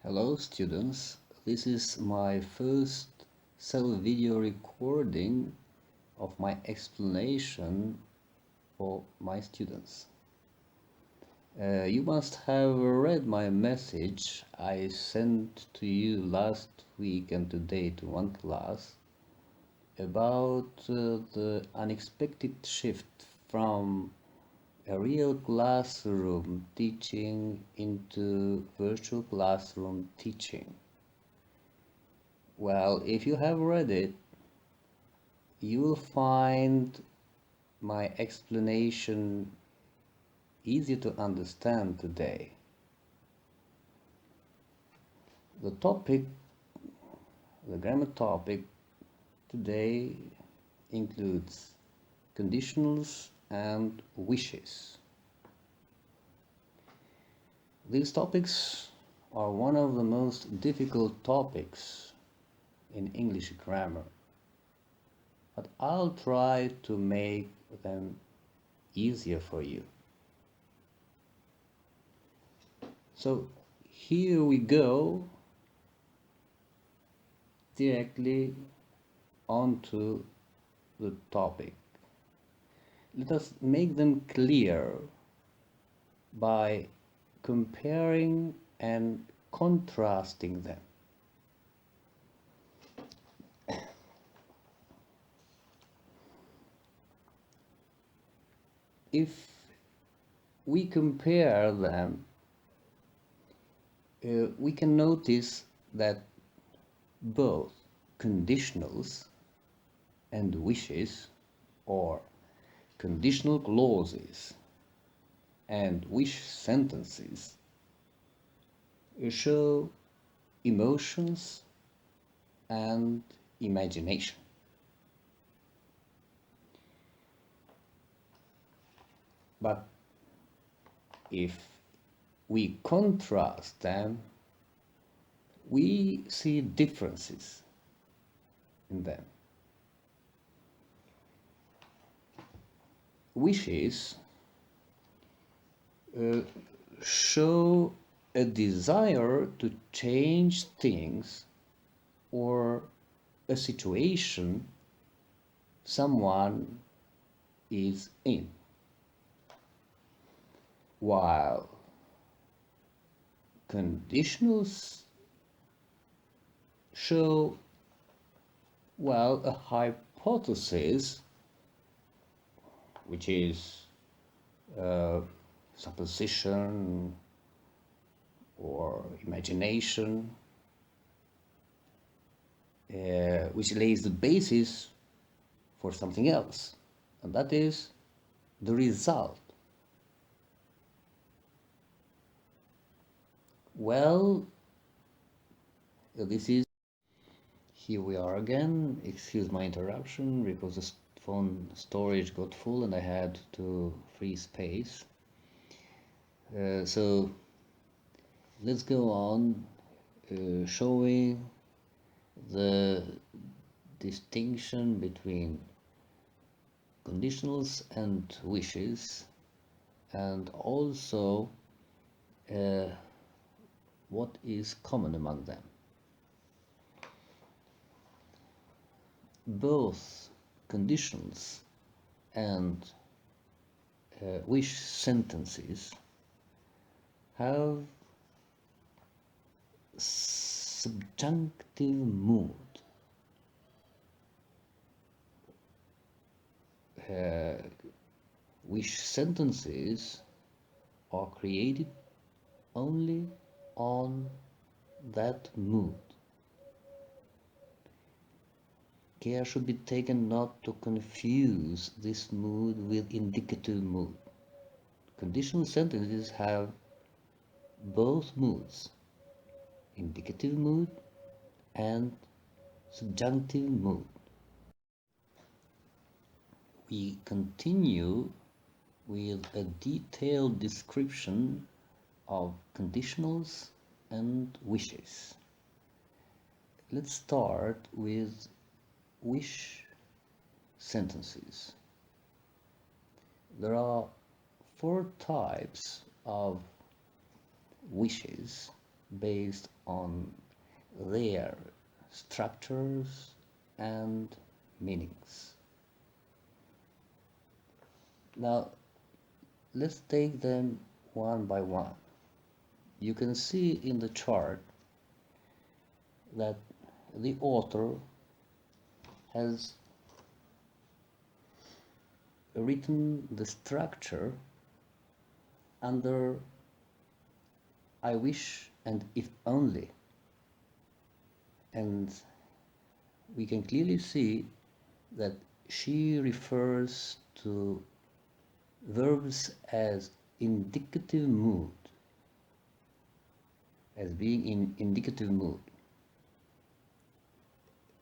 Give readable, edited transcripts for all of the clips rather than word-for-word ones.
Hello students, this is my first self-video recording of my explanation for my students. You must have read my message I sent to you last week and today to one class about the unexpected shift from a real classroom teaching into virtual classroom teaching. Well, if you have read it, you will find my explanation easy to understand today. The topic, the grammar topic today includes conditionals and wishes. These topics are one of the most difficult topics in English grammar, but I'll try to make them easier for you. So here we go directly onto the topic. Let us make them clear by comparing and contrasting them. If we compare them, we can notice that both conditionals and wishes, or conditional clauses and wish sentences, show emotions and imagination. But if we contrast them, we see differences in them. Wishes show a desire to change things or a situation someone is in, while conditionals show, well, a hypothesis, which is supposition or imagination, which lays the basis for something else, and that is the result. Well, this is, here we are again. Excuse my interruption because the phone storage got full and I had to free space. So let's go on showing the distinction between conditionals and wishes, and also what is common among them. Both conditionals and wish sentences have subjunctive mood. Wish sentences are created only on that mood. Care should be taken not to confuse this mood with indicative mood. Conditional sentences have both moods, indicative mood and subjunctive mood. We continue with a detailed description of conditionals and wishes. Let's start with wish sentences. There are 4 types of wishes, based on their structures and meanings. Now, let's take them one by one. You can see in the chart that the author has written the structure under I wish and if only. And we can clearly see that she refers to verbs as indicative mood, as being in indicative mood,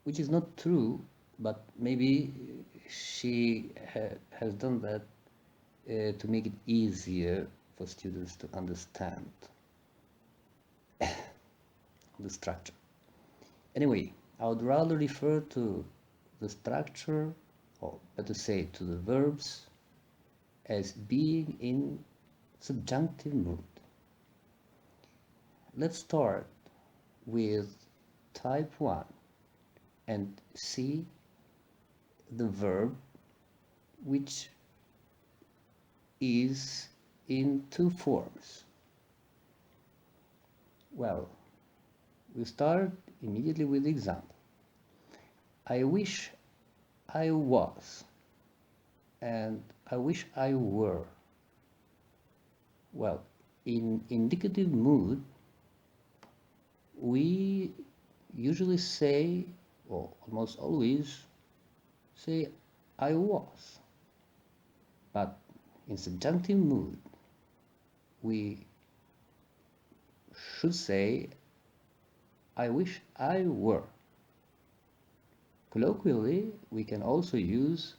which is not true, but maybe she has done that to make it easier for students to understand the structure. Anyway, I would rather refer to the structure, or better say to the verbs, as being in subjunctive mood. Let's start with type 1 and see the verb which is in two forms. Well, we start immediately with the example. I wish I was, and I wish I were. Well, in indicative mood, we usually say, or almost always say, I was. But in subjunctive mood, we should say, I wish I were. Colloquially, we can also use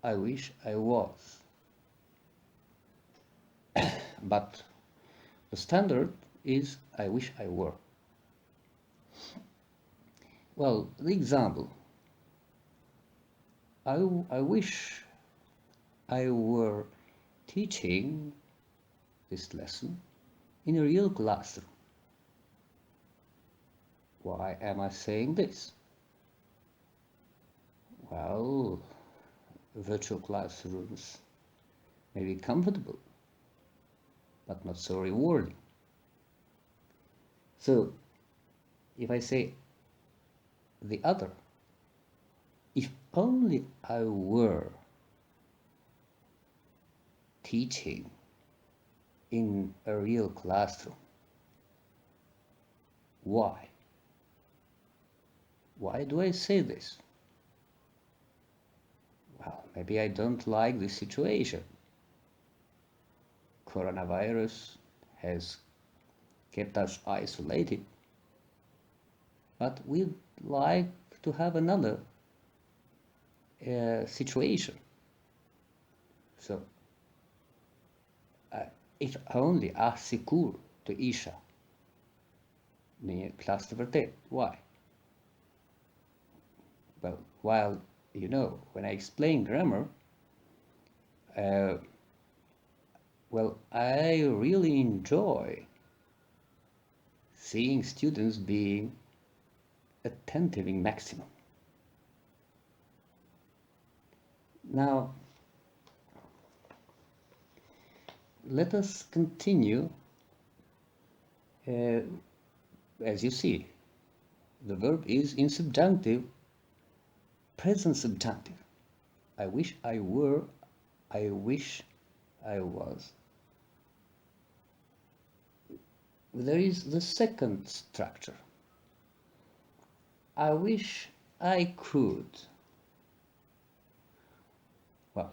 I wish I was. But the standard is I wish I were. Well, the example. I wish I were teaching this lesson in a real classroom. Why am I saying this? Well, virtual classrooms may be comfortable, but not so rewarding. So, if I say the other, if only I were teaching in a real classroom. Why? Why do I say this? Well, maybe I don't like this situation. Coronavirus has kept us isolated, but we'd like to have another situation. So, if only a sicur to isha near class vertet. Why? Well, while when I explain grammar, well, I really enjoy seeing students being attentive in maximum. Now, let us continue. As you see, the verb is in subjunctive, present subjunctive. I wish I were, I wish I was. There is the second structure. I wish I could. Well,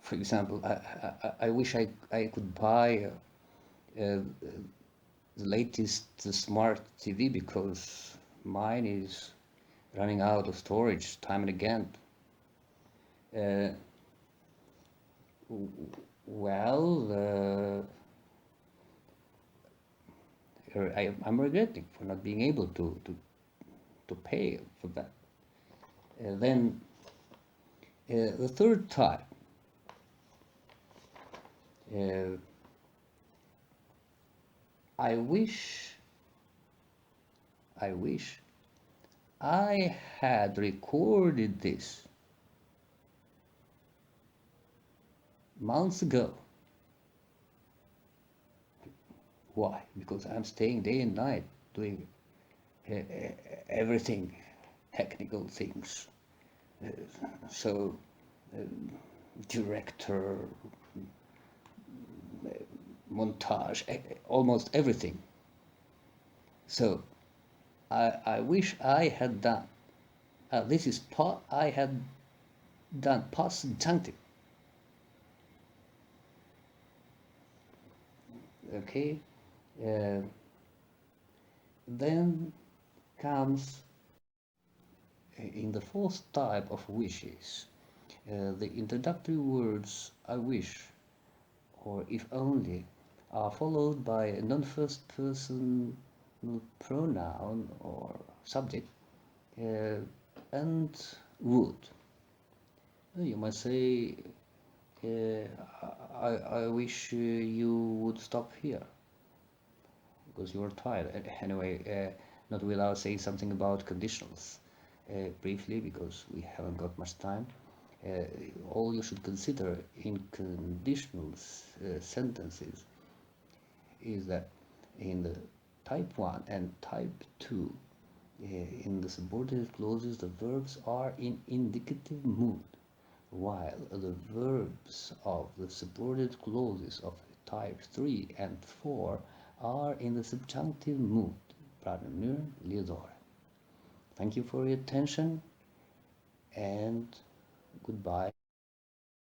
for example, I wish I could buy the latest smart TV because mine is running out of storage time and again. Well, I'm regretting for not being able to pay for that. Then the third type, I wish, I wish I had recorded this months ago. Why? Because I'm staying day and night doing uh, everything, technical things. Uh, so, director, montage, almost everything. So, I wish I had done. This is I had done past subjunctive. Okay. Uh, then comes in the fourth type of wishes, the introductory words I wish or if only are followed by a non-first person pronoun or subject uh, and would. You might say, uh, I wish you would stop here because you're tired. Anyway, not without saying something about conditionals briefly because we haven't got much time. Uh, all you should consider in conditionals sentences is that in the type 1 and type 2, in the subordinate clauses, the verbs are in indicative mood, while the verbs of the subordinate clauses of type 3 and 4 are in the subjunctive mood. Praten nu, Leodore. Thank you for your attention and goodbye.